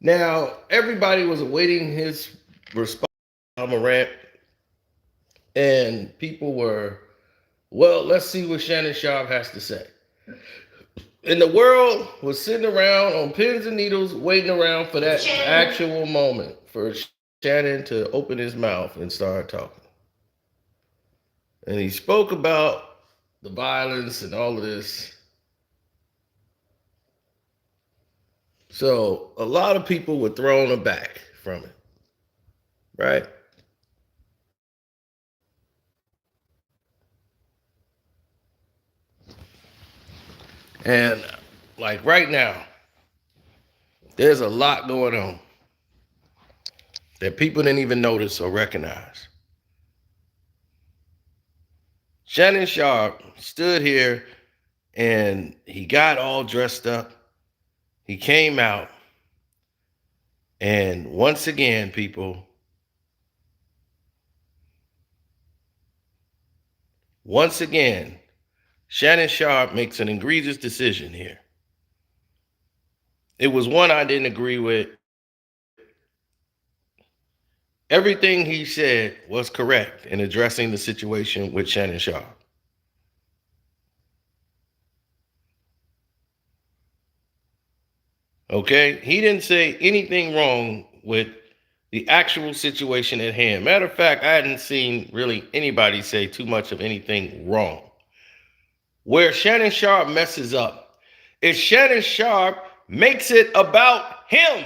Now, everybody was awaiting his response on Morant, and people were, well, let's see what Shannon Sharpe has to say. And the world was sitting around on pins and needles, waiting around for that actual moment for Shannon to open his mouth and start talking. And he spoke about the violence and all of this. So a lot of people were thrown aback from it, right? And like right now, there's a lot going on that people didn't even notice or recognize. Shannon Sharpe stood here and he got all dressed up. He came out. And once again, people, Shannon Sharpe makes an egregious decision here. It was one I didn't agree with. Everything he said was correct in addressing the situation with Shannon Sharpe. Okay? He didn't say anything wrong with the actual situation at hand. Matter of fact, I hadn't seen really anybody say too much of anything wrong. Where Shannon Sharpe messes up is Shannon Sharpe makes it about him.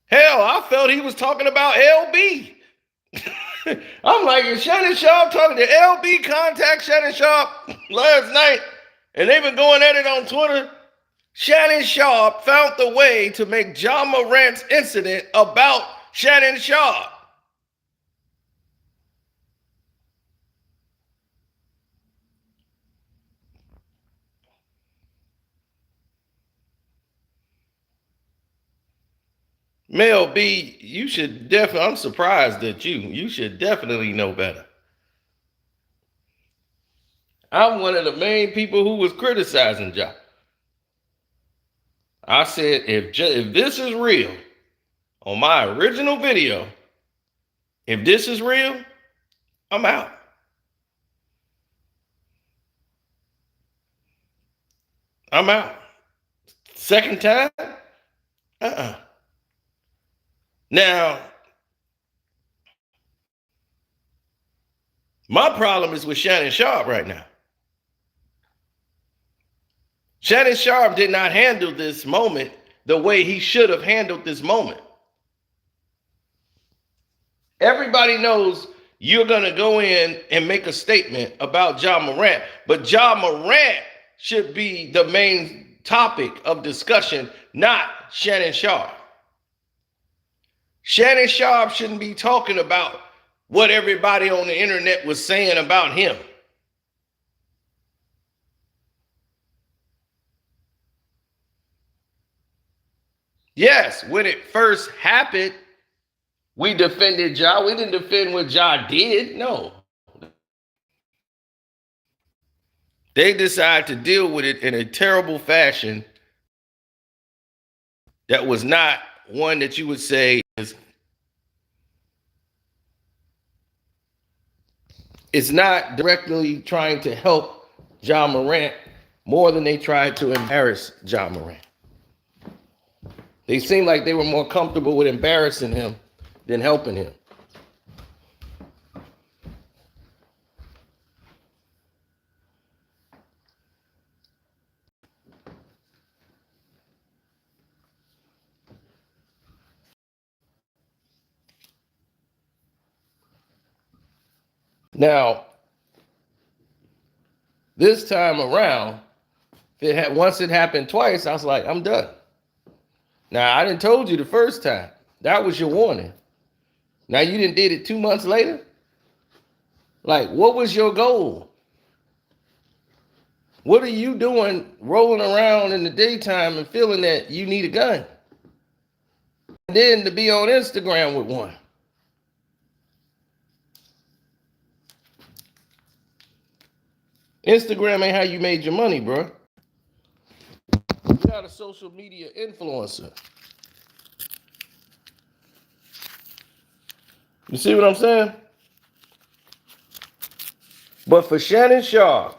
Hell, I felt he was talking about LB. I'm like, is Shannon Sharpe talking to LB? Contact Shannon Sharpe last night, and they've been going at it on Twitter. Shannon Sharpe found the way to make John Morant's incident about Shannon Sharpe. Mel B, you should definitely, I'm surprised that you should definitely know better. I'm one of the main people who was criticizing Ja. I said, if this is real, on my original video, if this is real, I'm out. I'm out. Second time? Now, my problem is with Shannon Sharpe right now. Shannon Sharpe did not handle this moment the way he should have handled this moment. Everybody knows you're going to go in and make a statement about Ja Morant, but Ja Morant should be the main topic of discussion, not Shannon Sharpe. Shannon Sharpe shouldn't be talking about what everybody on the internet was saying about him. Yes, when it first happened, we defended Ja. We didn't defend what Ja did. No. They decided to deal with it in a terrible fashion that was not one that you would say is not directly trying to help Ja Morant more than they tried to embarrass Ja Morant. They seemed like they were more comfortable with embarrassing him than helping him. Now, this time around, once it happened twice, I was like, I'm done. Now, I didn't told you the first time. That was your warning. Now, you didn't did it 2 months later? Like, what was your goal? What are you doing rolling around in the daytime and feeling that you need a gun? And then to be on Instagram with one. Instagram ain't how you made your money, bro. got a social media influencer. You see what I'm saying? But for Shannon Sharpe,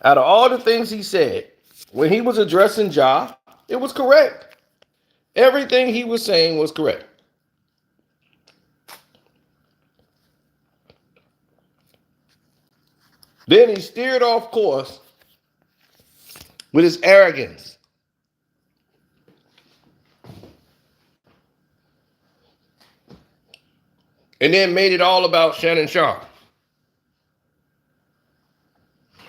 out of all the things he said, when he was addressing Ja, it was correct. Everything he was saying was correct. Then he steered off course with his arrogance. And then made it all about Shannon Sharpe.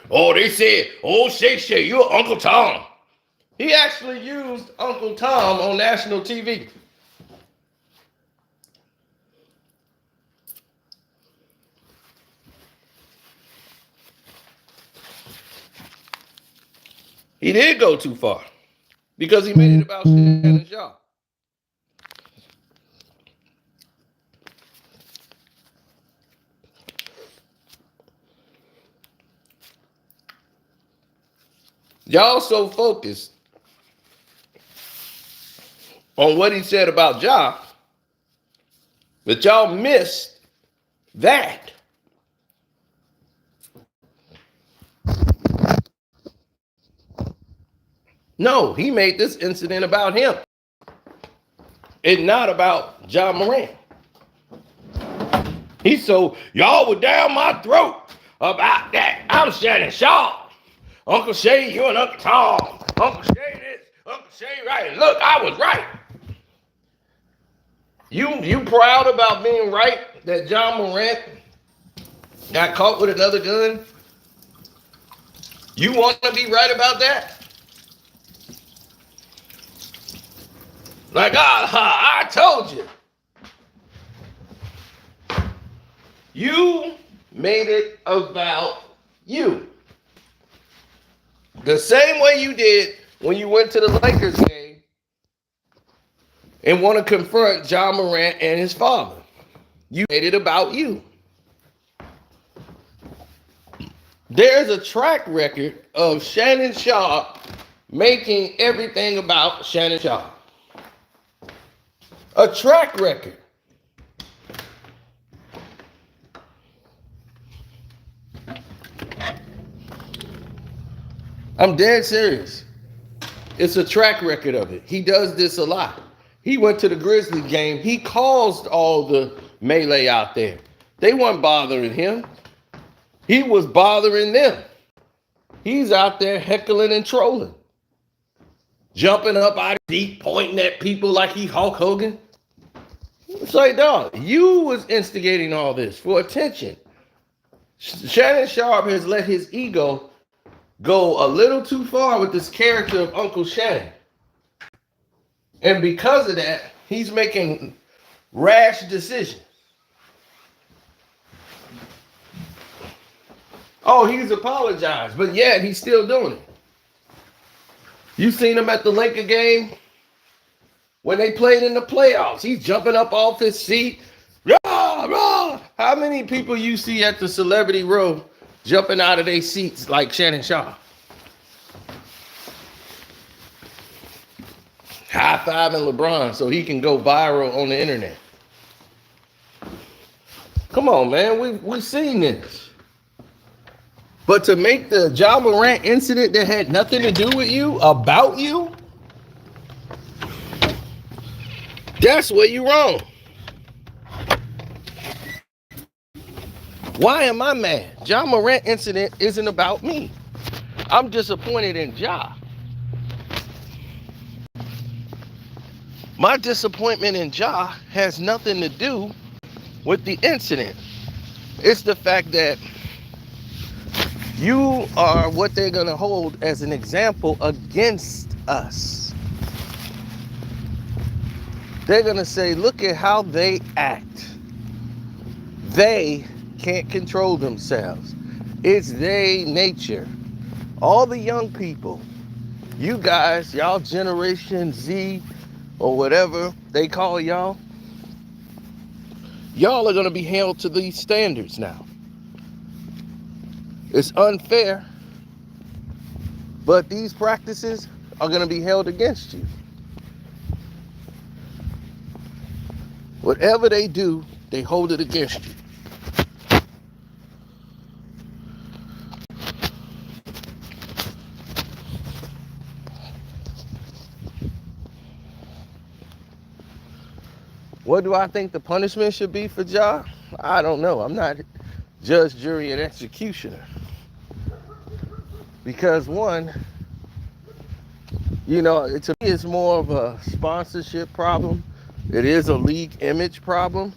Oh, they said, oh, Shay, you're Uncle Tom. He actually used Uncle Tom on national TV. He did go too far because he made it about Shannon Sharpe. Y'all so focused on what he said about Ja that y'all missed that. No, he made this incident about him and not about Ja Morant. He's so, y'all were down my throat about that. I'm Shannon Sharpe. Uncle Shay, you and Uncle Tom. Uncle Shay this, Uncle Shay right. Look, I was right. You proud about being right that Ja Morant got caught with another gun? You want to be right about that? Like, I told you. You made it about you. The same way you did when you went to the Lakers game and want to confront Ja Morant and his father. You made it about you. There's a track record of Shannon Sharpe making everything about Shannon Sharpe. A track record. I'm dead serious. It's a track record of it. He does this a lot. He went to the Grizzlies game. He caused all the melee out there. They weren't bothering him. He was bothering them. He's out there heckling and trolling. Jumping up out of seat, pointing at people like he Hulk Hogan. It's like, dog, you was instigating all this for attention. Shannon Sharpe has let his ego go a little too far with this character of Uncle Shannon. And because of that, he's making rash decisions. Oh, he's apologized, but yet he's still doing it. You seen him at the Laker game when they played in the playoffs. He's jumping up off his seat. Rah, rah. How many people you see at the Celebrity Row jumping out of their seats like Shannon Sharpe? High-fiving LeBron so he can go viral on the internet. Come on, man. We've seen this. But to make the Ja Morant incident that had nothing to do with you, about you, that's where you're wrong. Why am I mad? Ja Morant incident isn't about me. I'm disappointed in Ja. My disappointment in Ja has nothing to do with the incident. It's the fact that you are what they're going to hold as an example against us. They're going to say, look at how they act. They can't control themselves. It's their nature. All the young people, you guys, y'all Generation Z or whatever they call y'all, y'all are going to be held to these standards now. It's unfair But these practices are going to be held against you. Whatever they do, they hold it against you. What do I think the punishment should be for Ja? I don't know. I'm not judge, jury, and executioner. Because one, to me it's more of a sponsorship problem. It is a league image problem.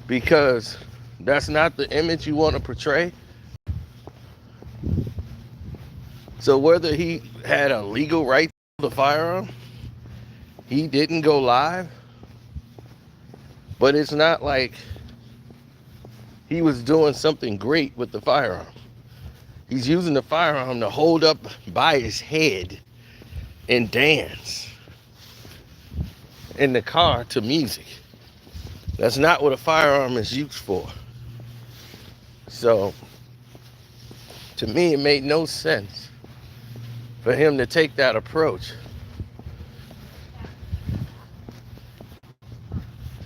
Because that's not the image you want to portray. So whether he had a legal right to the firearm, he didn't go live. But it's not like he was doing something great with the firearm. He's using the firearm to hold up by his head and dance in the car to music. That's not what a firearm is used for. So, to me, it made no sense for him to take that approach.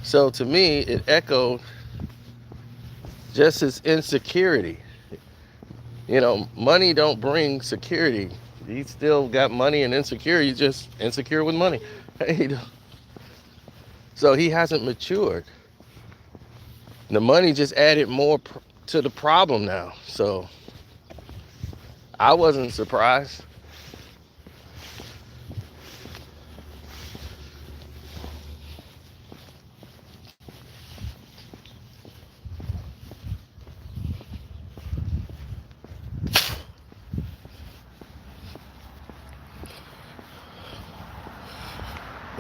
So, to me, it echoed just his insecurity. Money don't bring security. He still got money and insecurity. He's just insecure with money. So he hasn't matured. The money just added more to the problem now. So I wasn't surprised.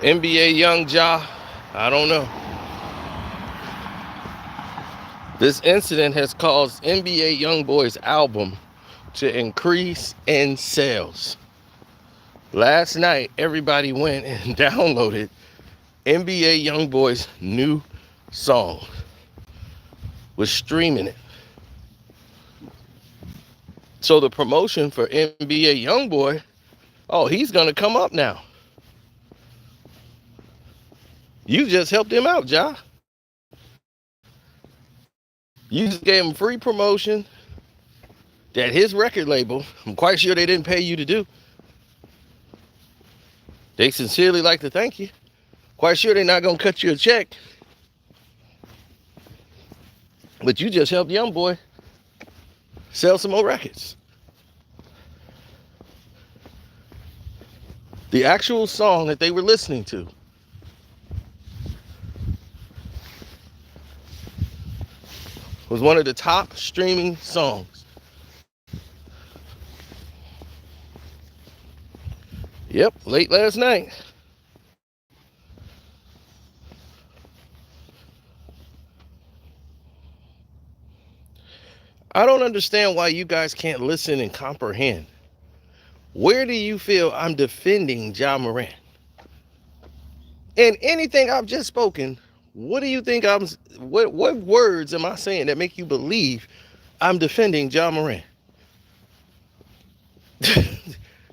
NBA Young Ja, I don't know. This incident has caused NBA YoungBoy's album to increase in sales. Last night, everybody went and downloaded NBA YoungBoy's new song. Was streaming it. So the promotion for NBA YoungBoy, he's gonna come up now. You just helped him out, Ja. You just gave him free promotion that his record label, I'm quite sure they didn't pay you to do. They sincerely like to thank you. Quite sure they're not going to cut you a check. But you just helped YoungBoy sell some more records. The actual song that they were listening to was one of the top streaming songs. Yep, late last night. I don't understand why you guys can't listen and comprehend. Where do you feel I'm defending Ja Morant? In anything I've just spoken, what do you think what words am I saying that make you believe I'm defending Ja Morant?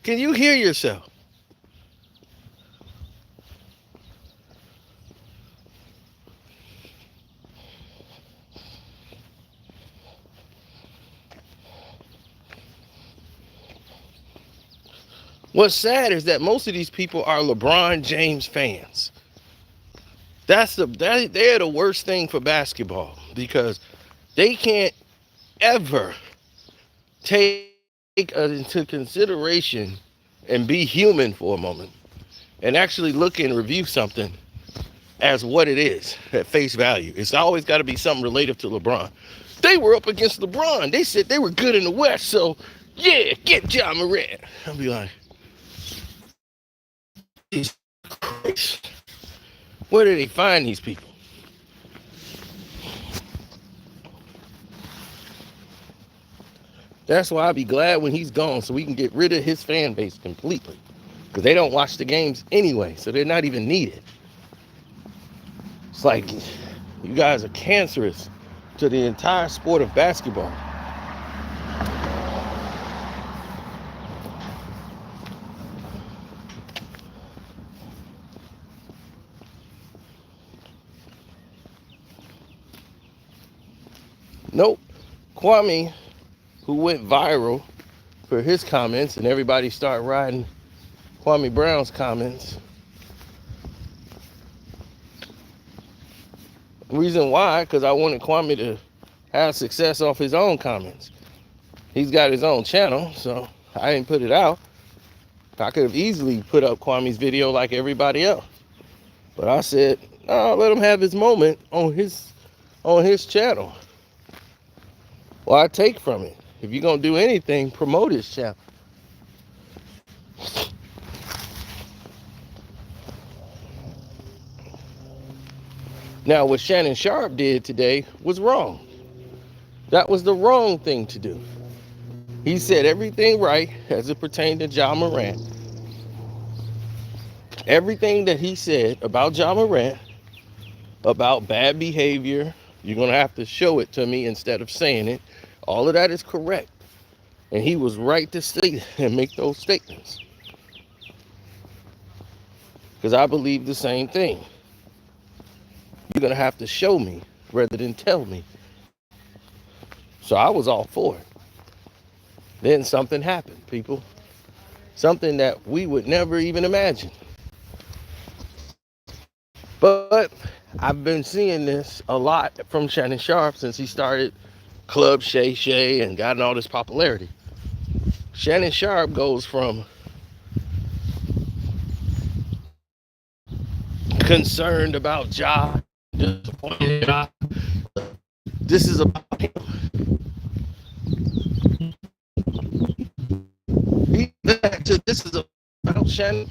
Can you hear yourself? What's sad is that most of these people are LeBron James fans. They're the worst thing for basketball because they can't ever take into consideration and be human for a moment and actually look and review something as what it is at face value. It's always got to be something related to LeBron. They were up against LeBron. They said they were good in the West, so yeah, get Ja Morant. I'll be like, Jesus Christ. Where do they find these people? That's why I'll be glad when he's gone so we can get rid of his fan base completely. Because they don't watch the games anyway, so they're not even needed. It's like you guys are cancerous to the entire sport of basketball. Kwame, who went viral for his comments, and everybody started riding Kwame Brown's comments. Reason why, because I wanted Kwame to have success off his own comments. He's got his own channel, so I didn't put it out. I could have easily put up Kwame's video like everybody else. But I said, no, let him have his moment on his channel. Well, I take from it. If you're going to do anything, promote his channel. Now, what Shannon Sharpe did today was wrong. That was the wrong thing to do. He said everything right as it pertained to Ja Morant. Everything that he said about Ja Morant, about bad behavior, you're going to have to show it to me instead of saying it. All of that is correct. And he was right to state and make those statements. Because I believe the same thing. You're going to have to show me rather than tell me. So I was all for it. Then something happened, people. Something that we would never even imagine. But I've been seeing this a lot from Shannon Sharpe since he started Club Shay Shay and gotten all this popularity. Shannon Sharpe goes from concerned about Ja, disappointed Ja. This is about him. This is about Shannon.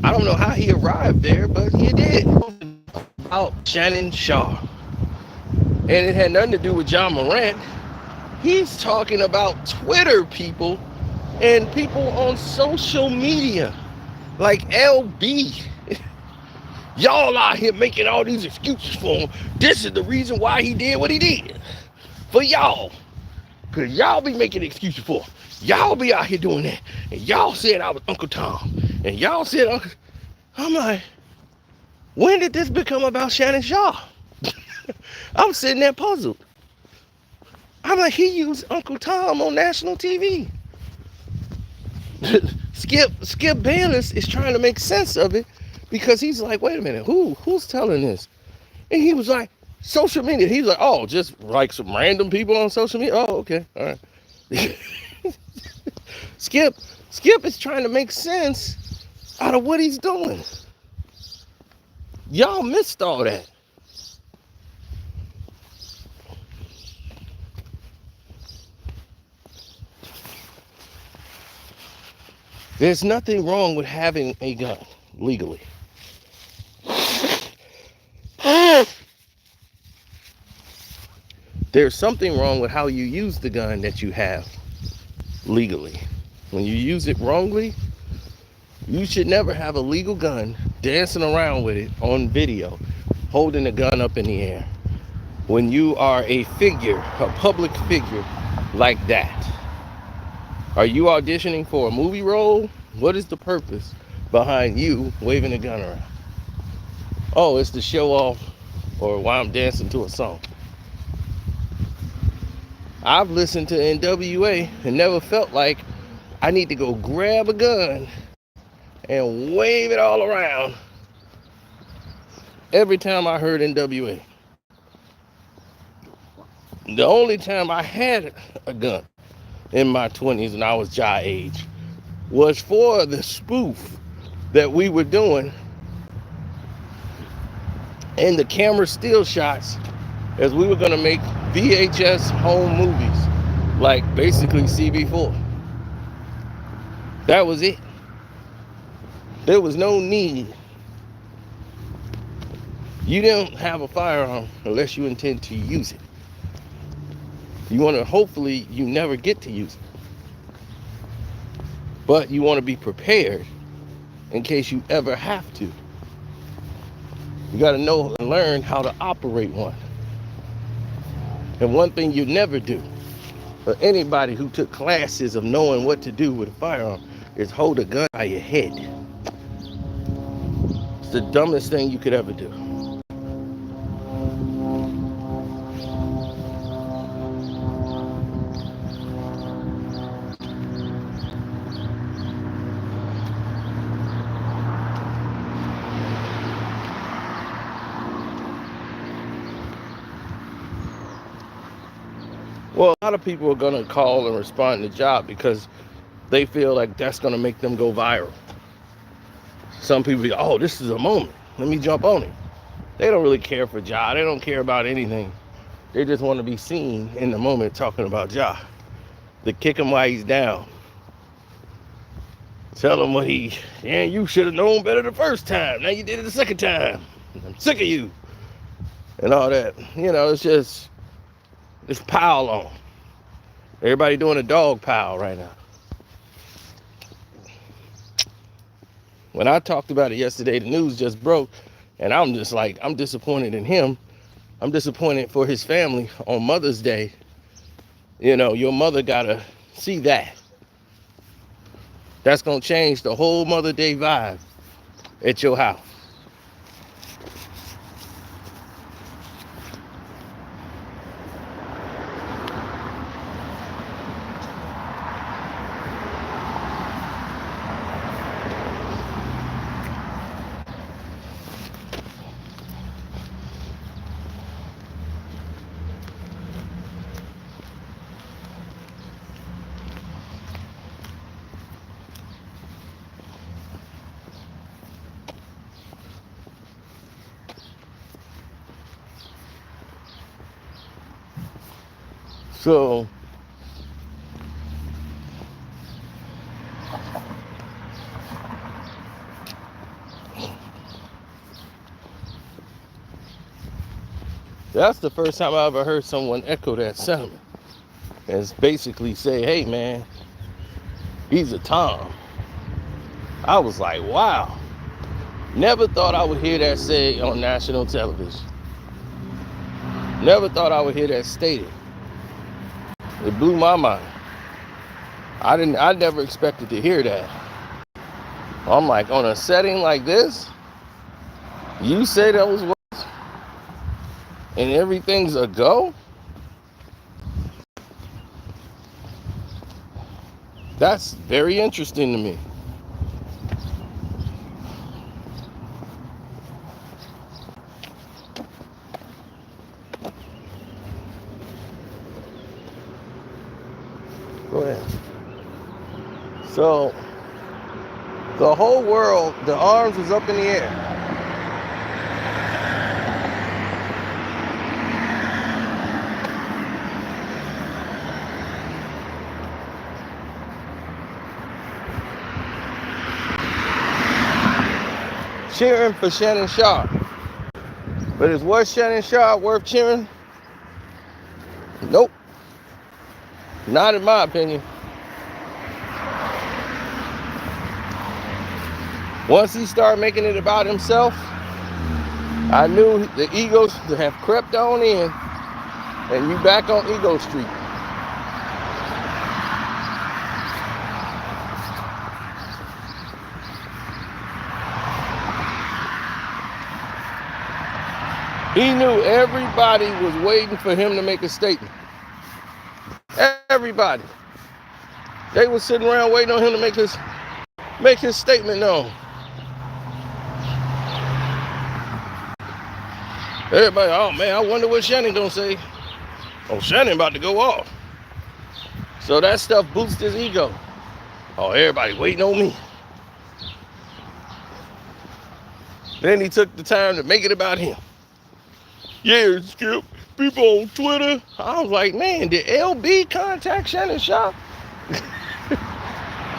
I don't know how he arrived there, but he did. About Shannon Sharpe. And it had nothing to do with Ja Morant. He's talking about Twitter people and people on social media. Like LB. Y'all out here making all these excuses for him. This is the reason why he did what he did. For y'all. Because y'all be making excuses for him. Y'all be out here doing that. And y'all said I was Uncle Tom. And y'all said Uncle... I'm like, when did this become about Shannon Sharpe? I'm sitting there puzzled. I'm like, he used Uncle Tom on national TV. Skip Bayless is trying to make sense of it because he's like, wait a minute, who's telling this? And he was like, social media. He's like, oh, just like some random people on social media. Oh, okay, all right. Skip is trying to make sense out of what he's doing. Y'all missed all that. There's nothing wrong with having a gun legally. There's something wrong with how you use the gun that you have legally. When you use it wrongly, you should never have a legal gun dancing around with it on video, holding a gun up in the air. When you are a figure, a public figure like that. Are you auditioning for a movie role? What is the purpose behind you waving a gun around? Oh, it's to show off or while I'm dancing to a song. I've listened to NWA and never felt like I need to go grab a gun and wave it all around every time I heard NWA. The only time I had a gun in my 20s when I was Ja age was for the spoof that we were doing and the camera still shots as we were going to make VHS home movies like basically CB4. That was it. There was no need. You don't have a firearm unless you intend to use it. You want to, hopefully, you never get to use it. But you want to be prepared in case you ever have to. You got to know and learn how to operate one. And one thing you never do, for anybody who took classes of knowing what to do with a firearm, is hold a gun by your head. It's the dumbest thing you could ever do. Well, a lot of people are going to call and respond to Ja because they feel like that's going to make them go viral. Some people be, oh, this is a moment. Let me jump on it. They don't really care for Ja. They don't care about anything. They just want to be seen in the moment talking about Ja. To kick him while he's down. Tell him you should have known better the first time. Now you did it the second time. I'm sick of you. And all that. It's pile on. Everybody doing a dog pile right now. When I talked about it yesterday, the news just broke. And I'm just like, I'm disappointed in him. I'm disappointed for his family on Mother's Day. Your mother gotta see that. That's gonna change the whole Mother's Day vibe at your house. So that's the first time I ever heard someone echo that sentiment. And basically say, hey man, he's a Tom. I was like, wow. Never thought I would hear that said on national television. Never thought I would hear that stated. It blew my mind. I never expected to hear that. I'm like, on a setting like this, you say that was worse and everything's a go? That's very interesting to me. Go ahead. So, the whole world, the arms was up in the air. Cheering for Shannon Sharpe. But is what Shannon Sharpe worth cheering? Nope. Not in my opinion. Once he started making it about himself, I knew the egos have crept on in, and you back on ego street. He knew everybody was waiting for him to make a statement. Everybody. They were sitting around waiting on him to make his statement known. Everybody, oh man, I wonder what Shannon gonna say. Oh, Shannon about to go off. So that stuff boosts his ego. Oh, everybody waiting on me. Then he took the time to make it about him. Yeah, Skip, people on Twitter. I was like, man, did LB contact Shannon Sharpe?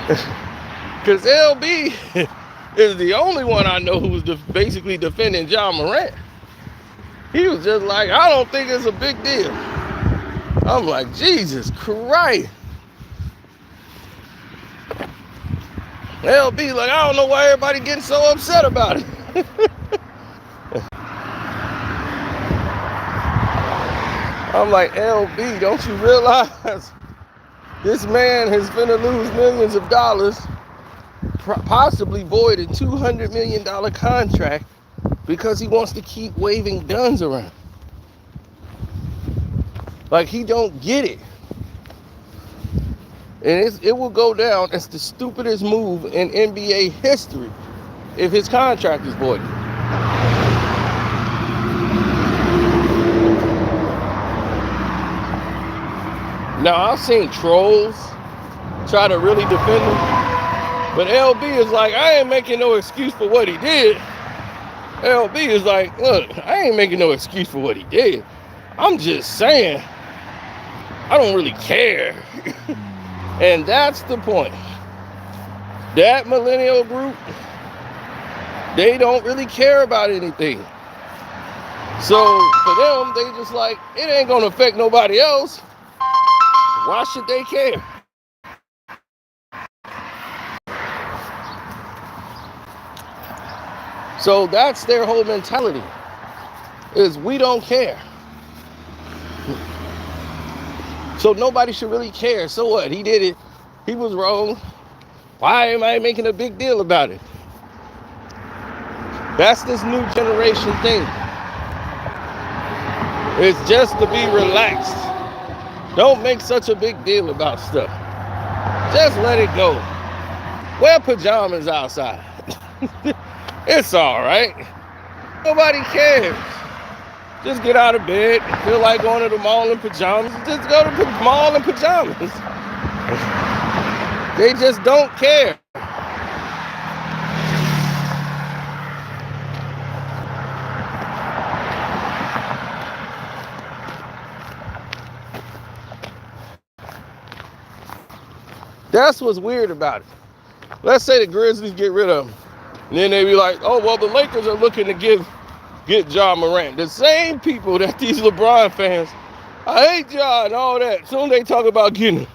Because LB is the only one I know who was basically defending John Morant. He was just like, I don't think it's a big deal. I'm like, Jesus Christ. LB like, I don't know why everybody getting so upset about it. I'm like, LB, don't you realize this man is finna lose millions of dollars, possibly void a $200 million contract because he wants to keep waving guns around. Like, he don't get it. And it will go down as the stupidest move in NBA history if his contract is voided. Now, I've seen trolls try to really defend him, but LB is like, I ain't making no excuse for what he did. LB is like, look, I ain't making no excuse for what he did. I'm just saying, I don't really care. And that's the point. That millennial group, they don't really care about anything. So for them, they just like, it ain't gonna affect nobody else. Why should they care? So that's their whole mentality, is we don't care. So nobody should really care. So what? He did it. He was wrong. Why am I making a big deal about it? That's this new generation thing. It's just to be relaxed. Don't make such a big deal about stuff. Just let it go. Wear pajamas outside. It's all right. Nobody cares. Just get out of bed. Feel like going to the mall in pajamas. Just go to the mall in pajamas. They just don't care. That's what's weird about it. Let's say the Grizzlies get rid of him. And then they be like, oh, well, the Lakers are looking to get Ja Morant. The same people that these LeBron fans, I hate Ja and all that. Soon they talk about getting him.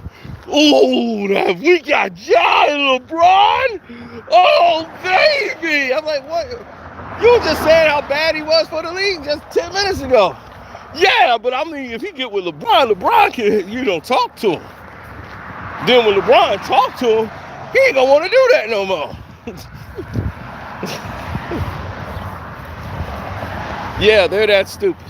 Ooh, we got Ja and LeBron? Oh, baby. I'm like, what? You were just saying how bad he was for the league just 10 minutes ago. Yeah, but I mean, if he get with LeBron can, talk to him. Then when LeBron talk to him, he ain't gonna want to do that no more. Yeah, they're that stupid.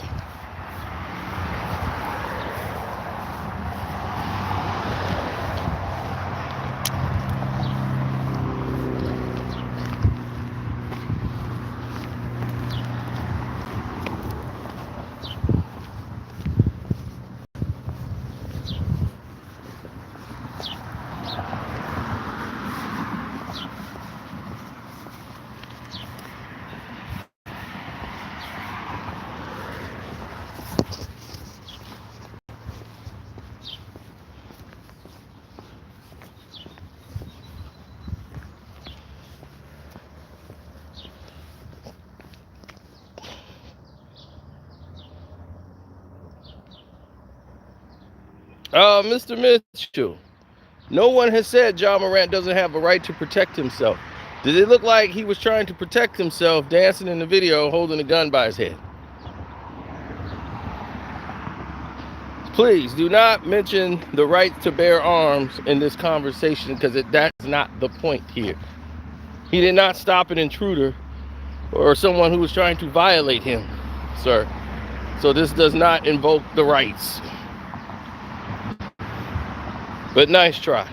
Mr. Mitchell, no one has said Ja Morant doesn't have a right to protect himself. Did it look like he was trying to protect himself dancing in the video holding a gun by his head? Please do not mention the right to bear arms in this conversation, because that's not the point here. He did not stop an intruder or someone who was trying to violate him, sir. So this does not invoke the rights. But nice try.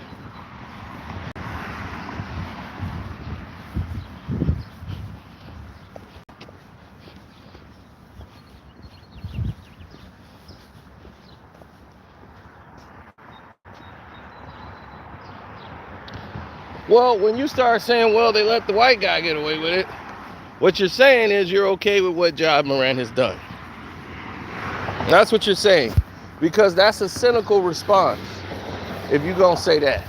Well, when you start saying, well, they let the white guy get away with it, what you're saying is you're okay with what Ja Morant has done. That's what you're saying, because that's a cynical response if you're going to say that.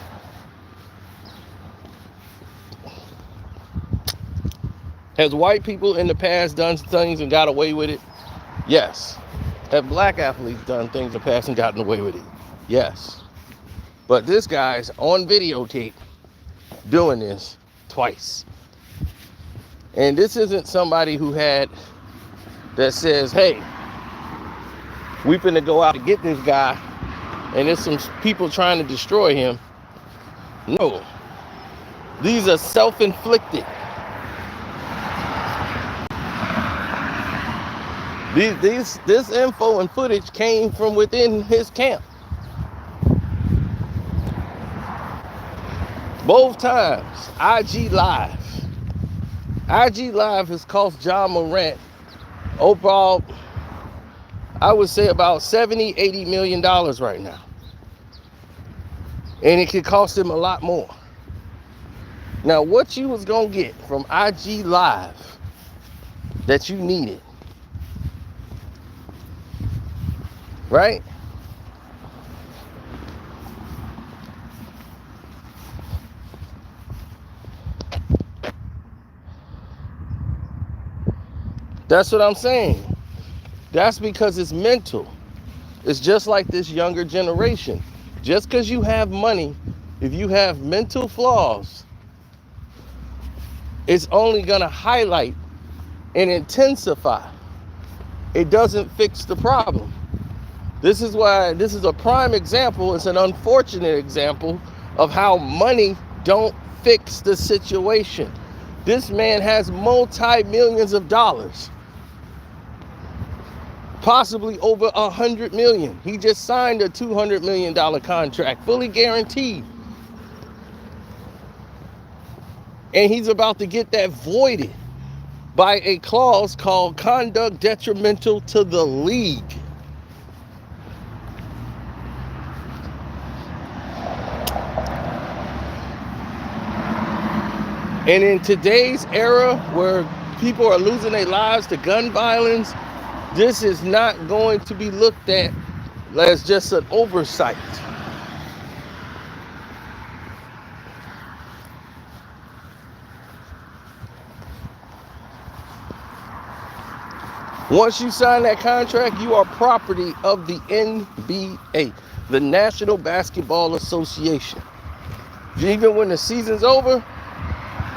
Has white people in the past done things and got away with it? Yes. Have black athletes done things in the past and gotten away with it? Yes. But this guy's on videotape doing this twice. And this isn't somebody who that says, hey, we finna go out to get this guy and there's some people trying to destroy him. No. These are self-inflicted. This info and footage came from within his camp. Both times, IG Live. IG Live has cost Ja Morant overall, I would say about $70, $80 million right now. And it could cost him a lot more. Now, what you was going to get from IG Live that you needed, right? That's what I'm saying. That's because it's mental. It's just like this younger generation. Just because you have money, if you have mental flaws, it's only going to highlight and intensify. It doesn't fix the problem. This is why this is a prime example. It's an unfortunate example of how money don't fix the situation. This man has multi-millions of dollars, possibly over 100 million. He just signed a $200 million contract, fully guaranteed. And he's about to get that voided by a clause called conduct detrimental to the league. And in today's era where people are losing their lives to gun violence, this is not going to be looked at as just an oversight. Once you sign that contract, you are property of the NBA, the National Basketball Association. Even when the season's over,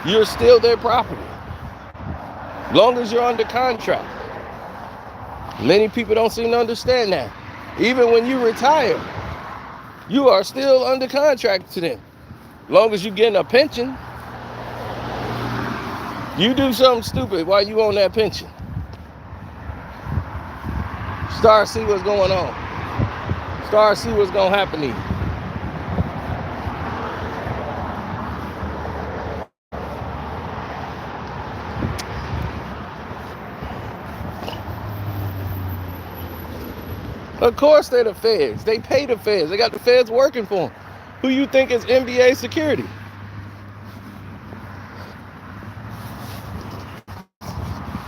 you're still their property, long as you're under contract. Many people don't seem to understand that. Even when you retire, you are still under contract to them. Long as you're getting a pension, you do something stupid while you on that pension, start to see what's going on. Start to see what's going to happen to you. Of course they're the feds. They pay the feds. They got the feds working for them. Who you think is NBA security?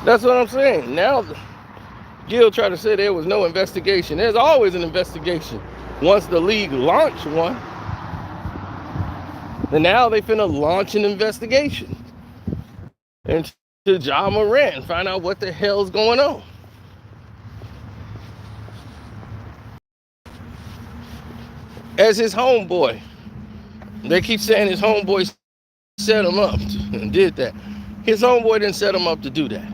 That's what I'm saying. Now, Gil tried to say there was no investigation. There's always an investigation. Once the league launched one, and now they finna launch an investigation into Ja Morant and find out what the hell's going on. As his homeboy, they keep saying his homeboy set him up and did that. His homeboy didn't set him up to do that.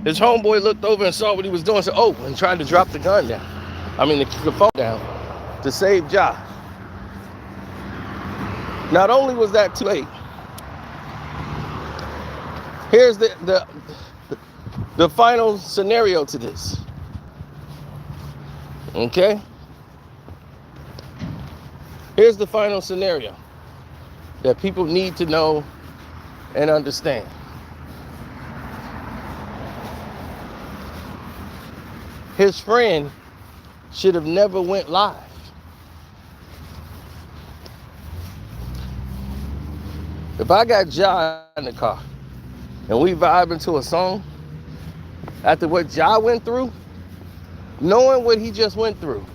His homeboy looked over and saw what he was doing and said, oh, and tried to drop the gun down. The phone down to save Ja. Not only was that too late, here's the final scenario to this. Okay? Here's the final scenario that people need to know and understand. His friend should have never went live. If I got Ja in the car and we vibing to a song, after what Ja went through, knowing what he just went through,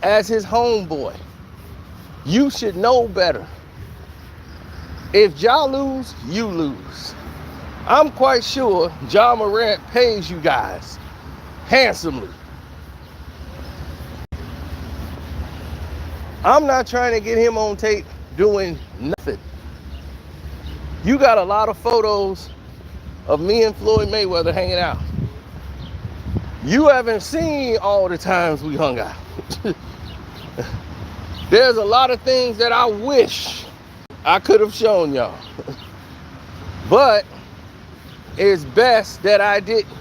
as his homeboy, you should know better. If Ja lose, you lose. I'm quite sure Ja Morant pays you guys handsomely. I'm not trying to get him on tape doing nothing. You got a lot of photos of me and Floyd Mayweather hanging out. You haven't seen all the times we hung out. There's a lot of things that I wish I could have shown y'all. But it's best that I didn't.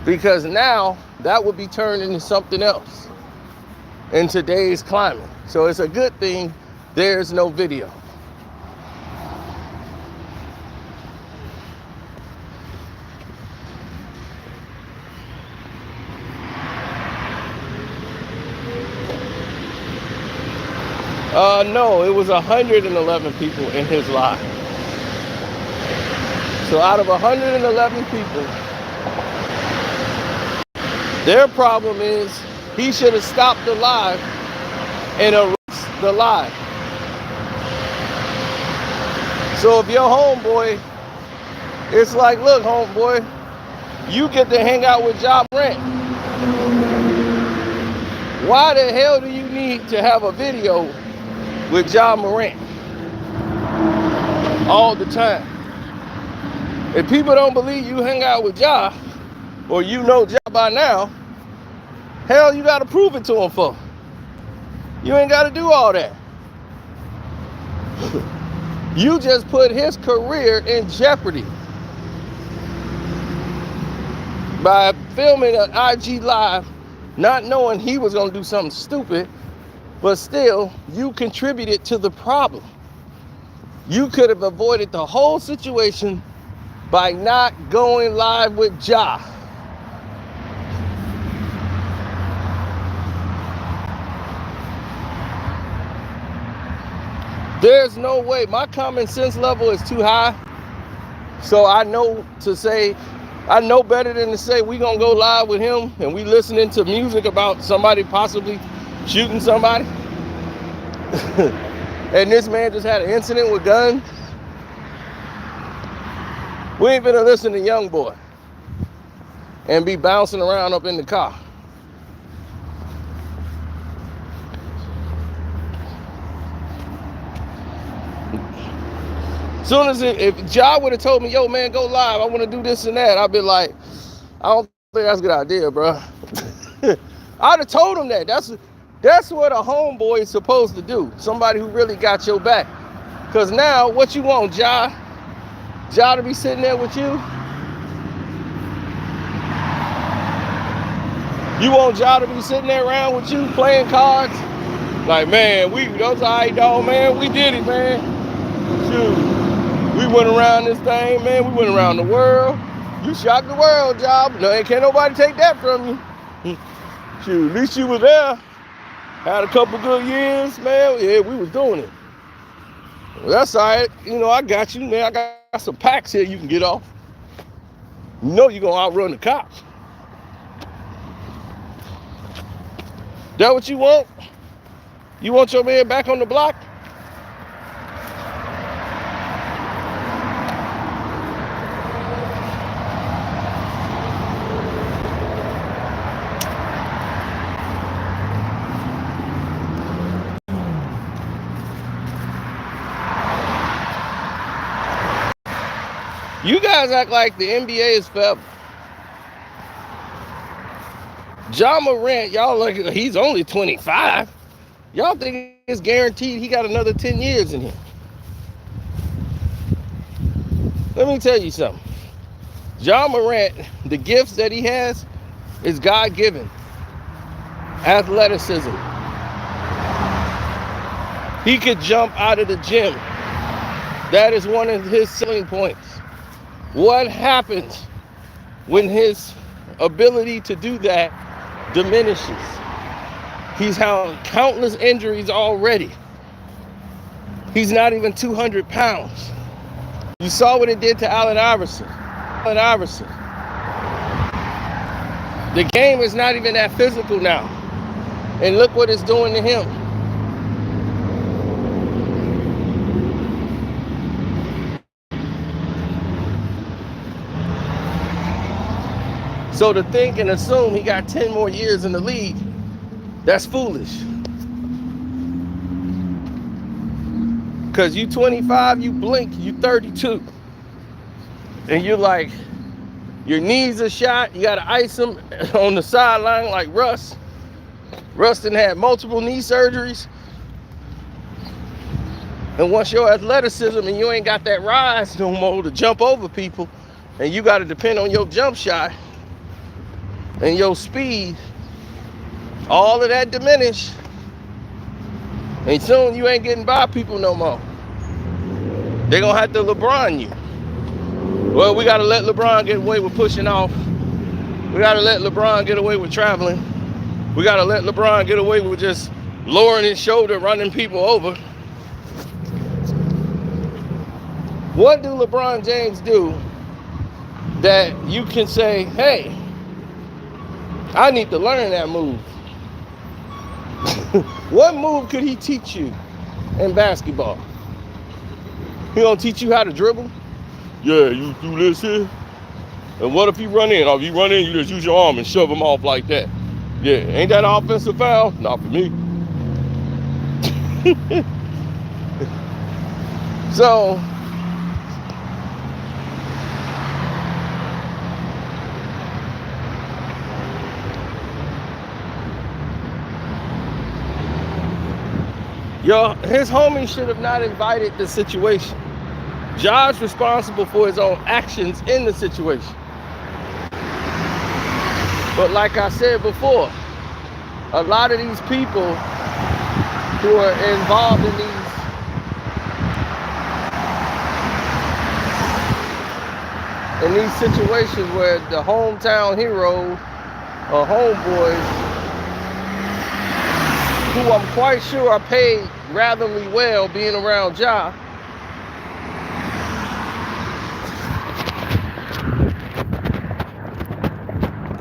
Because now that would be turned into something else in today's climate. So it's a good thing there's no video. No, it was 111 people in his live. So out of 111 people, their problem is he should have stopped the live and erased the live. So if your homeboy, it's like, look, homeboy, you get to hang out with Ja Morant. Why the hell do you need to have a video with Ja Morant all the time? If people don't believe you hang out with Ja, or you know Ja by now, hell, you got to prove it to him for. You ain't got to do all that. You just put his career in jeopardy by filming an IG live, not knowing he was going to do something stupid, but still, you contributed to the problem. You could have avoided the whole situation by not going live with Ja. There's no way. My common sense level is too high. So I know better than to say we gonna go live with him and we listening to music about somebody possibly shooting somebody. And this man just had an incident with guns. We ain't gonna listen to YoungBoy and be bouncing around up in the car. Soon as if Ja would have told me, yo man, go live, I want to do this and that, I'd be like, I don't think that's a good idea, bro. I'd have told him that. That's what a homeboy is supposed to do. Somebody who really got your back. Cause now, what you want, Ja? Ja to be sitting there with you? You want Ja to be sitting there around with you playing cards? Like, man, those all right, dog, man. We did it, man. Shoot. We went around this thing, man. We went around the world. You shocked the world, Ja. No, can't nobody take that from you. Shoot, at least you was there. Had a couple good years, man. Yeah, we was doing it. Well, that's all right. You know, I got you, man. I got some packs here you can get off. You know you're going to outrun the cops. That what you want? You want your man back on the block? You guys act like the NBA is forever. Ja Morant, y'all like he's only 25. Y'all think it's guaranteed he got another 10 years in him. Let me tell you something. Ja Morant, the gifts that he has is God-given. Athleticism. He could jump out of the gym. That is one of his selling points. What happens when his ability to do that diminishes? He's had countless injuries already. He's not even 200 pounds. You saw what it did to Allen Iverson. The game is not even that physical now. And look what it's doing to him. So to think and assume he got 10 more years in the league, that's foolish. Because you 25, you blink, you 32. And you're like, your knees are shot, you got to ice them on the sideline like Russ. Russ done had multiple knee surgeries. And once your athleticism and you ain't got that rise no more to jump over people, and you got to depend on your jump shot, and your speed, all of that diminish. And soon you ain't getting by people no more. They're gonna have to LeBron you. Well, we gotta let LeBron get away with pushing off. We gotta let LeBron get away with traveling. We gotta let LeBron get away with just, lowering his shoulder, running people over. What do LeBron James do that you can say, hey, I need to learn that move? What move could he teach you in basketball? He gonna teach you how to dribble? Yeah, you do this here. And what if you run in? If you run in, you just use your arm and shove them off like that. Yeah, ain't that an offensive foul? Not for me. So, his homie should have not invited the situation. Ja's responsible for his own actions in the situation. But like I said before, a lot of these people who are involved in these situations where the hometown hero or homeboys, who I'm quite sure are paid ratherly well being around Ja,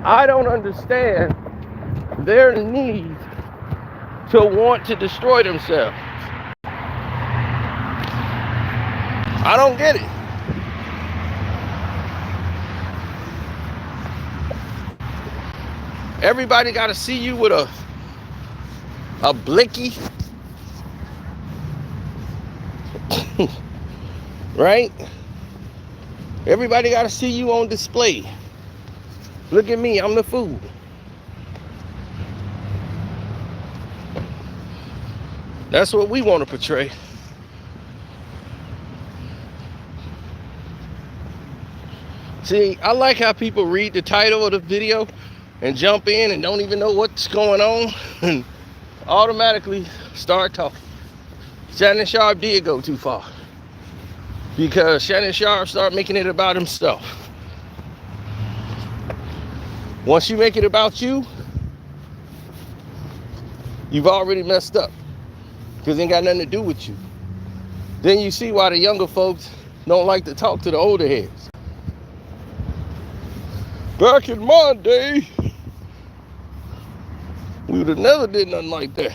I don't understand their need to want to destroy themselves. I don't get it. Everybody got to see you with a blicky, right? Everybody got to see you on display. Look at me, I'm the fool. That's what we want to portray. See, I like how people read the title of the video and jump in and don't even know what's going on and automatically start talking. Shannon Sharpe did go too far, because Shannon Sharpe started making it about himself. Once you make it about you, you've already messed up, because it ain't got nothing to do with you. Then you see why the younger folks don't like to talk to the older heads. Back in my day, we would have never did nothing like that.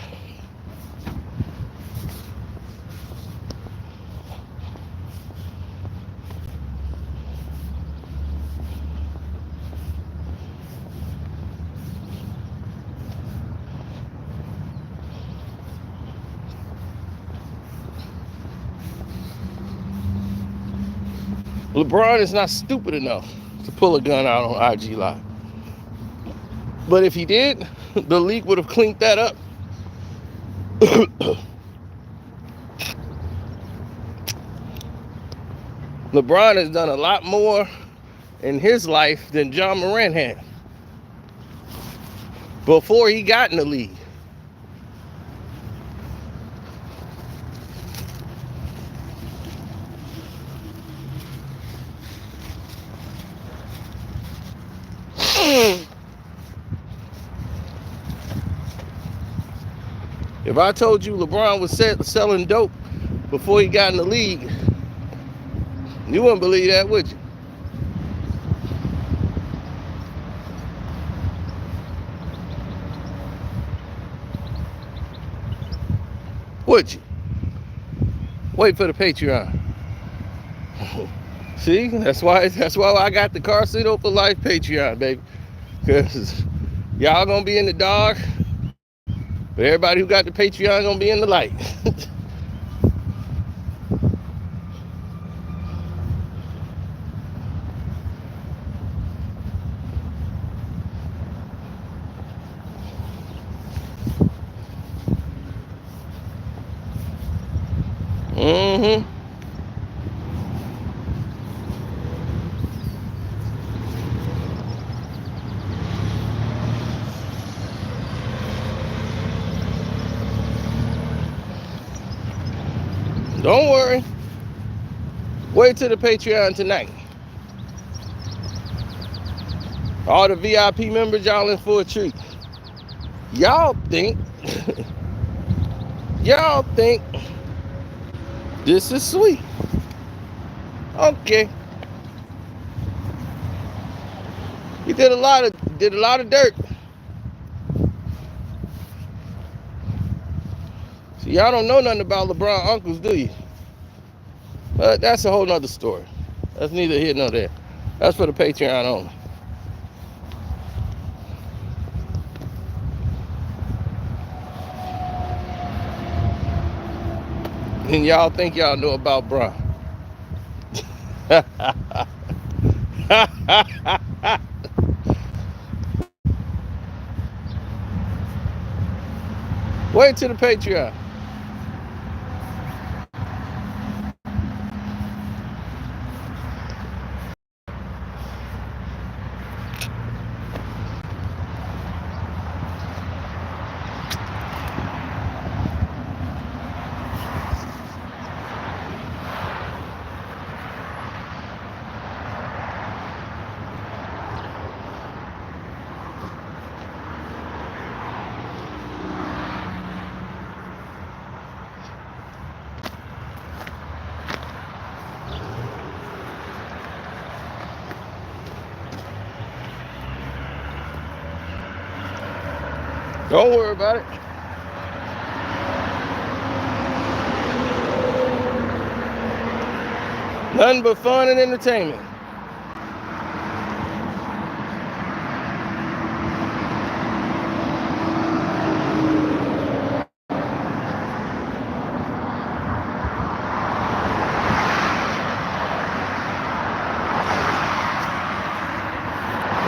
LeBron is not stupid enough to pull a gun out on IG Live. But if he did, the league would have cleaned that up. LeBron has done a lot more in his life than John Morant had before he got in the league. If I told you LeBron was selling dope before he got in the league, you wouldn't believe that, would you? Would you? Wait for the Patreon. See, that's why I got the Casino for Life Patreon, baby. Because y'all gonna be in the dark, but everybody who got the Patreon gonna be in the light. Don't worry. Wait till the Patreon tonight. All the VIP members, y'all in for a treat. Y'all think Y'all think this is sweet. Okay. He did a lot of dirt. So y'all don't know nothing about LeBron uncles, do you? But that's a whole nother story. That's neither here nor there. That's for the Patreon only. And y'all think y'all know about Bron. Wait till the Patreon. Don't worry about it. Nothing but fun and entertainment.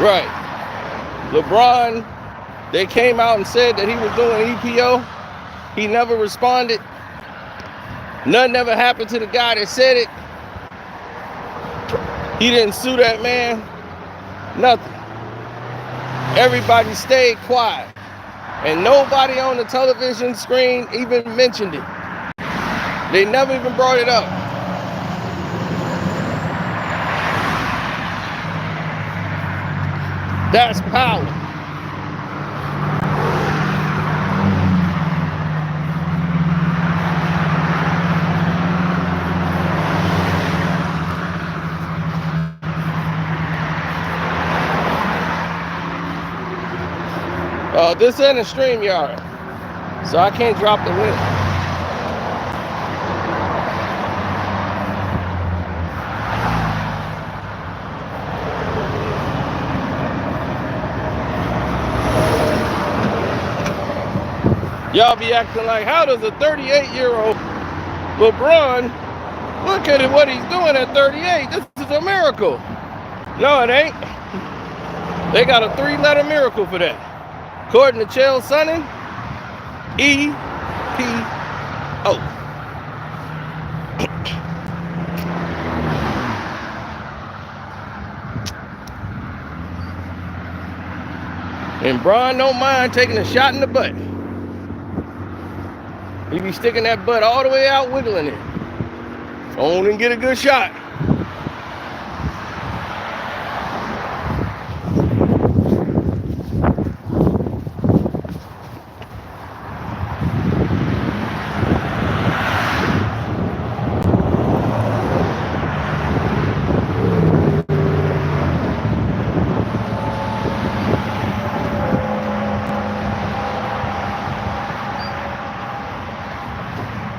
Right. LeBron, they came out and said that he was doing EPO. He never responded. Nothing ever happened to the guy that said it. He didn't sue that man. Nothing. Everybody stayed quiet. And nobody on the television screen even mentioned it. They never even brought it up. That's power. This ain't a StreamYard, so I can't drop the link. Y'all be acting like, how does a 38-year-old LeBron look at what he's doing at 38? This is a miracle. No, it ain't. They got a 3-letter miracle for that. According to Chael Sonnen, E-P-O. And Bron don't mind taking a shot in the butt. He be sticking that butt all the way out, wiggling it. On and get a good shot.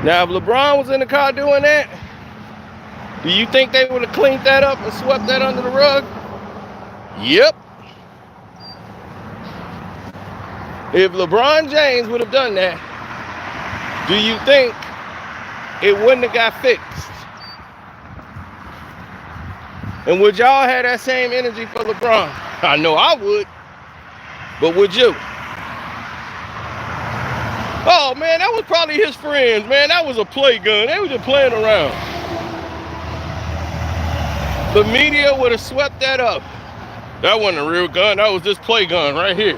Now, if LeBron was in the car doing that, do you think they would have cleaned that up and swept that under the rug? Yep. If LeBron James would have done that, do you think it wouldn't have got fixed? And would y'all have that same energy for LeBron? I know I would, but would you? Oh man, that was probably his friends, man. That was a play gun. They were just playing around. The media would have swept that up. That wasn't a real gun. That was this play gun right here.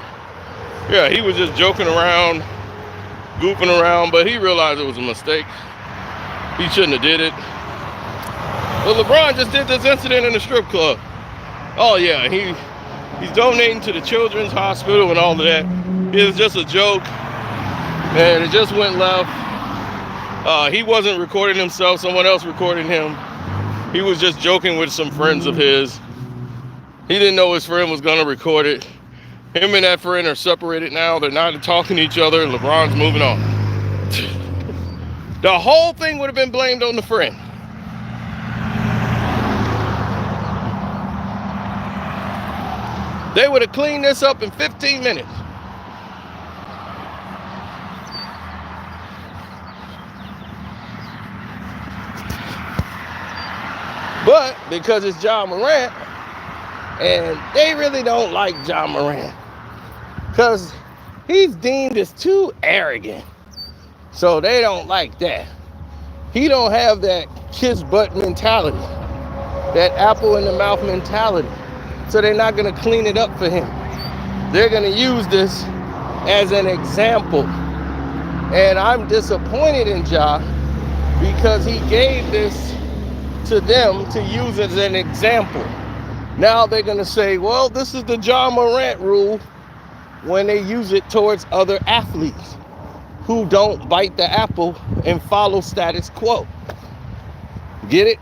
Yeah, he was just joking around, goofing around, but he realized it was a mistake. He shouldn't have did it. But LeBron just did this incident in the strip club. Oh yeah, he's donating to the children's hospital and all of that. It was just a joke. And it just went left. He wasn't recording himself. Someone else recorded him. He was just joking with some friends of his. He didn't know his friend was going to record it. Him and that friend are separated now. They're not talking to each other. LeBron's moving on. The whole thing would have been blamed on the friend. They would have cleaned this up in 15 minutes. But because it's Ja Morant, and they really don't like Ja Morant, because he's deemed as too arrogant. So they don't like that. He don't have that kiss butt mentality, that apple in the mouth mentality. So they're not going to clean it up for him. They're going to use this as an example. And I'm disappointed in Ja because he gave this to them to use as an example. Now they're going to say, well, this is the Ja Morant rule, when they use it towards other athletes who don't bite the apple and follow status quo. Get it?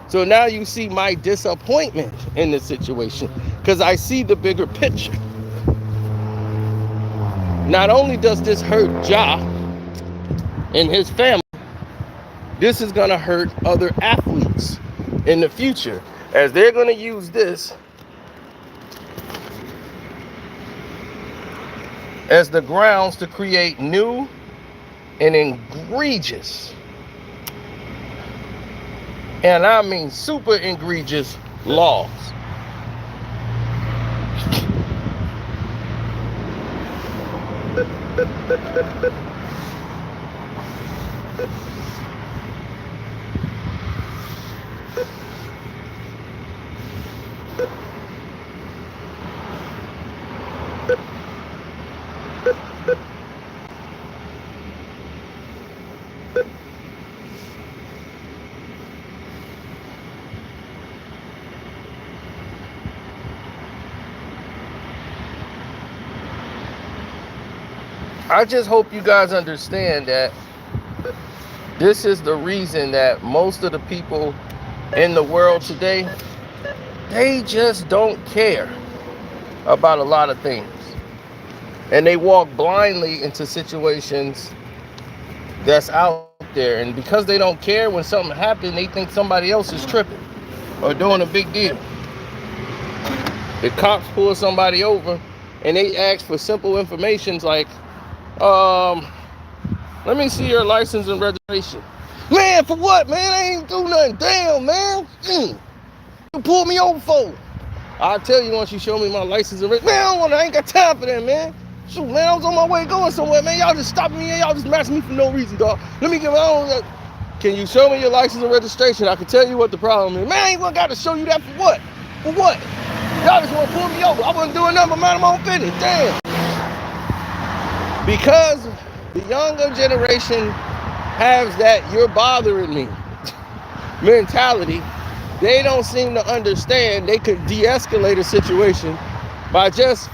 So now you see my disappointment in the situation, because I see the bigger picture. Not only does this hurt Ja and his family, this is going to hurt other athletes in the future, as they're going to use this as the grounds to create new and egregious, and I mean super egregious, laws. I just hope you guys understand that this is the reason that most of the people in the world today, they just don't care about a lot of things. And they walk blindly into situations that's out there. And because they don't care, when something happens, they think somebody else is tripping or doing a big deal. The cops pull somebody over and they ask for simple information like, let me see your license and registration. Man, for what, man? I ain't do nothing. Damn, man. You pulled me over for. I'll tell you once you show me my license and registration. Man, I ain't got time for that, man. Shoot, man, I was on my way going somewhere, man. Y'all just stopping me and y'all just messing me for no reason, dog. Let me get my own. Can you show me your license and registration? I can tell you what the problem is. Man, I ain't gonna got to show you that for what? For what? Y'all just want to pull me over. I wasn't doing nothing but minding my own business. Damn. Because the younger generation has that you're bothering me mentality, they don't seem to understand they could de-escalate a situation by just,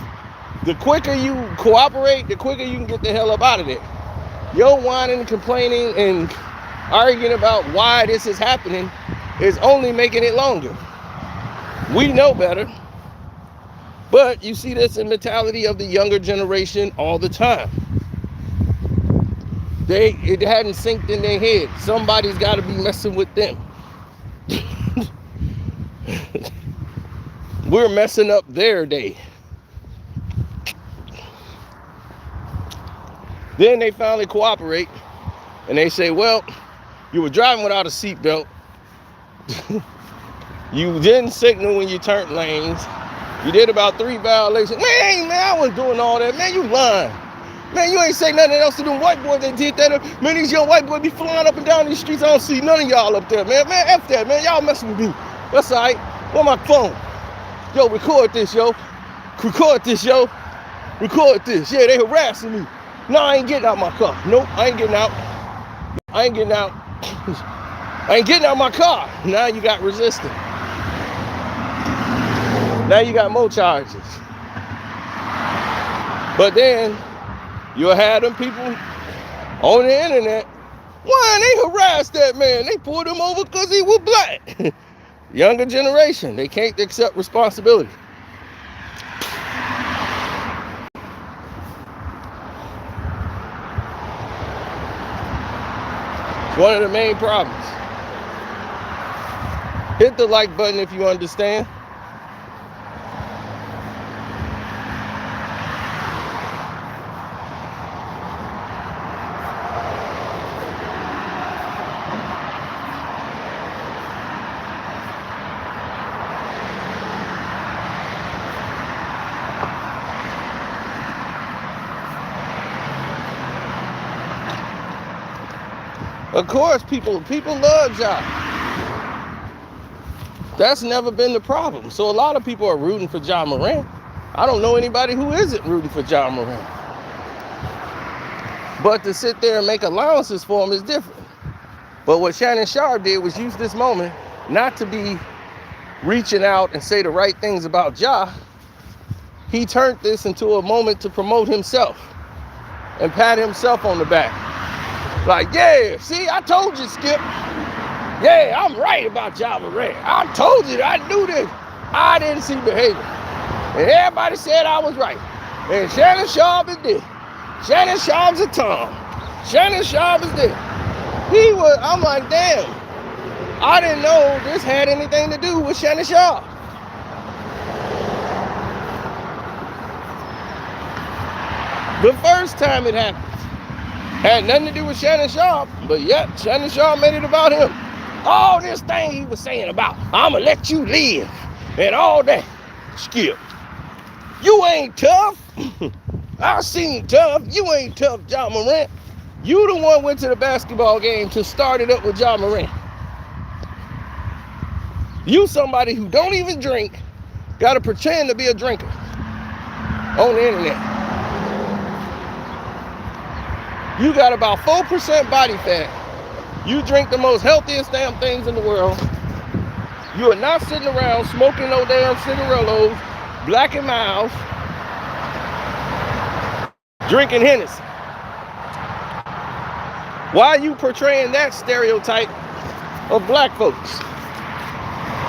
the quicker you cooperate, the quicker you can get the hell up out of there. Your whining, complaining, and arguing about why this is happening is only making it longer. We know better. But you see this in mentality of the younger generation all the time. It hadn't synced in their head. Somebody's got to be messing with them. We're messing up their day. Then they finally cooperate and they say, well, you were driving without a seatbelt. You didn't signal when you turned lanes. You did about 3 violations. Man, I wasn't doing all that. Man, you lying. Man, you ain't say nothing else to them white boys that did that. Man, these young white boys be flying up and down these streets. I don't see none of y'all up there, man. Man, F that, man. Y'all messing with me. That's all right. Where my phone? Yo, record this, yo. Record this, yo. Record this. Yeah, they harassing me. No, I ain't getting out my car. Nope, I ain't getting out. I ain't getting out. I ain't getting out my car. Now you got resisting. Now you got more charges. But then you'll have them people on the internet Why they harassed that man? They pulled him over because he was black. Younger generation, they can't accept responsibility. It's one of the main problems. Hit the like button if you understand. Of course, people love Ja. That's never been the problem. So a lot of people are rooting for Ja Morant. I don't know anybody who isn't rooting for Ja Morant. But to sit there and make allowances for him is different. But what Shannon Sharpe did was use this moment not to be reaching out and say the right things about Ja. He turned this into a moment to promote himself and pat himself on the back. Like, yeah, see, I told you, Skip. Yeah, I'm right about Ja Morant. I told you, I knew this. I didn't see behavior. And everybody said I was right. And Shannon Sharpe is this. Shannon Sharpe's a Tom. Shannon Sharpe is this. I'm like, damn. I didn't know this had anything to do with Shannon Sharpe. The first time it happened. Had nothing to do with Shannon Sharpe, but yet Shannon Sharpe made it about him. All this thing he was saying about, I'ma let you live, and all that. Skip, you ain't tough. I seen tough. You ain't tough, Ja Morant. You the one went to the basketball game to start it up with Ja Morant. You somebody who don't even drink, gotta pretend to be a drinker on the internet. You got about 4% body fat. You drink the most healthiest damn things in the world. You are not sitting around smoking no damn cigarillos, Black and Miles, drinking Hennessy. Why are you portraying that stereotype of black folks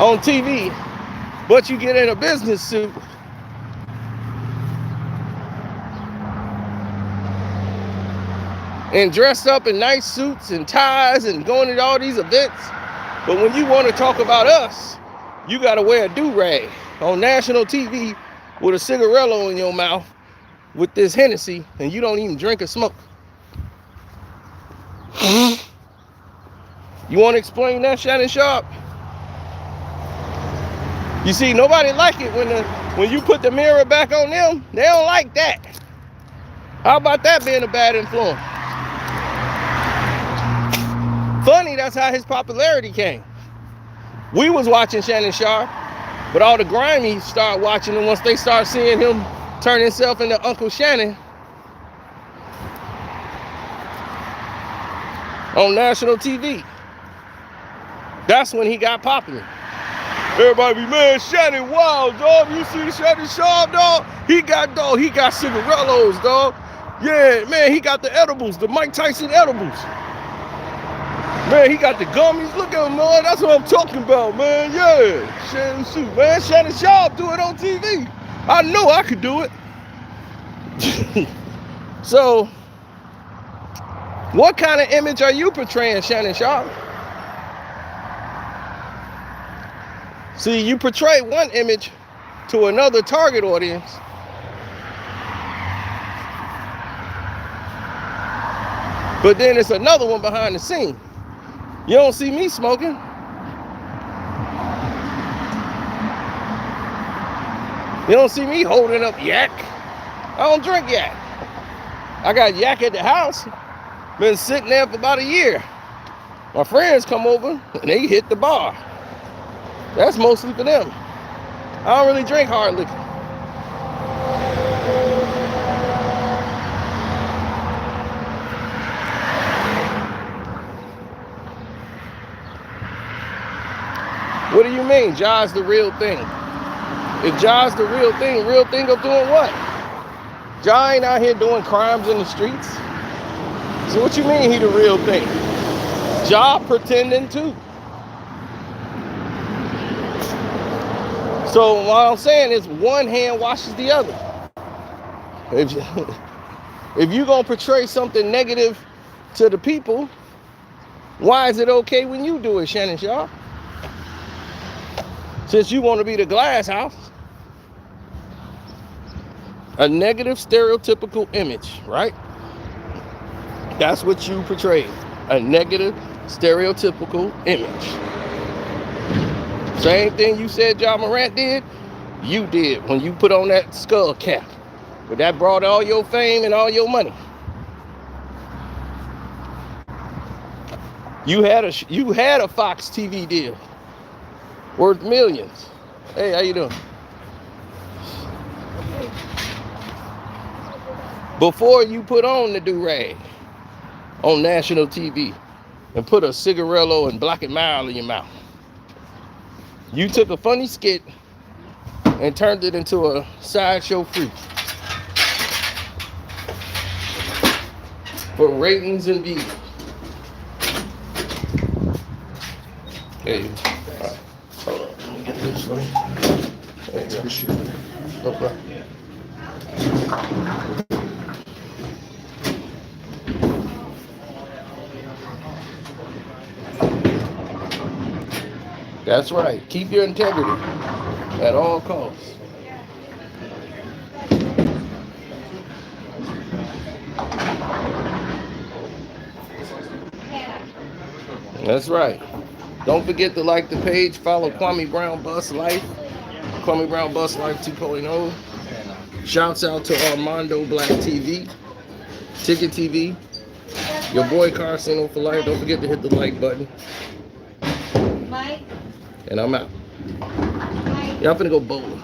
on TV, but you get in a business suit and dressed up in nice suits and ties and going to all these events? But when you want to talk about us, you got to wear a do-rag on national TV with a cigarillo in your mouth with this Hennessy, and you don't even drink or smoke. You want to explain that, Shannon Sharpe? You see, nobody like it when you put the mirror back on them. They don't like that. How about that being a bad influence? Funny, that's how his popularity came. We was watching Shannon Sharpe, but all the grimies start watching him once they start seeing him turn himself into Uncle Shannon on national TV. That's when he got popular. Everybody be, man, Shannon wild, dog. You see Shannon Sharpe, dog? He got cigarillos, dog. Yeah, man, he got the edibles, the Mike Tyson edibles. Man, he got the gummies. Look at him, man. That's what I'm talking about, man. Yeah. Shannon Sharpe, man. Shannon Sharpe do it on TV. I know I could do it. So, what kind of image are you portraying, Shannon Sharpe? See, you portray one image to another target audience. But then it's another one behind the scene. You don't see me smoking. You don't see me holding up yak. I don't drink yak. I got yak at the house. Been sitting there for about a year. My friends come over and they hit the bar. That's mostly for them. I don't really drink hard liquor. What do you mean, Ja's the real thing? If Ja's the real thing of doing what? Ja ain't out here doing crimes in the streets. So what you mean he the real thing? Job pretending too. So what I'm saying is one hand washes the other. If you're going to portray something negative to the people, why is it okay when you do it, Shannon Sharpe? Since you want to be the glass house. A negative stereotypical image, right? That's what you portray. A negative stereotypical image. Same thing you said Ja Morant did, you did when you put on that skull cap. But that brought all your fame and all your money. You had a Fox TV deal worth millions. Hey, how you doing? Before you put on the do-rag on national TV and put a cigarello and Black and Mild in your mouth, you took a funny skit and turned it into a sideshow freak for ratings and views. Hey, all right. Hold on, let me get this for you. There you go. Appreciate it. No problem. That's right. Keep your integrity at all costs. That's right. Don't forget to like the page. Follow Kwame Brown Bus Life. Kwame Brown Bus Life 2.0. Shouts out to Armando Black TV. Ticket TV. Your boy Carcino for life. Don't forget to hit the like button. And I'm out. Yeah, I'm finna go bowling.